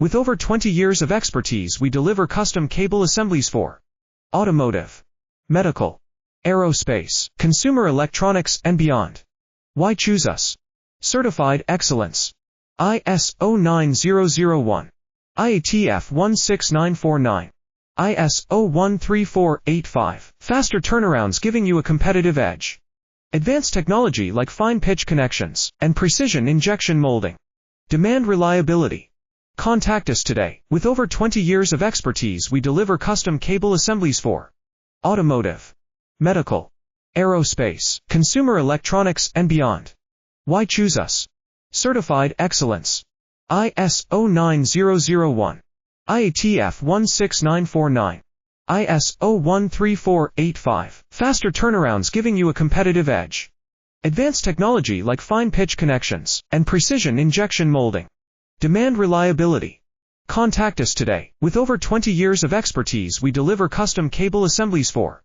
With over 20 years of expertise, we deliver custom cable assemblies for automotive, medical, aerospace, consumer electronics, and beyond. Why choose us? Certified excellence. ISO 9001. IATF 16949. ISO 13485. Faster turnarounds giving you a competitive edge. Advanced technology like fine pitch connections and precision injection molding. Demand reliability. Contact us today. With over 20 years of expertise, we deliver custom cable assemblies for automotive, medical, aerospace, consumer electronics, and beyond. Why choose us? Certified excellence. ISO 9001. IATF 16949. ISO 13485. Faster turnarounds giving you a competitive edge. Advanced technology like fine pitch connections and precision injection molding. Demand reliability. Contact us today. With over 20 years of expertise, we deliver custom cable assemblies for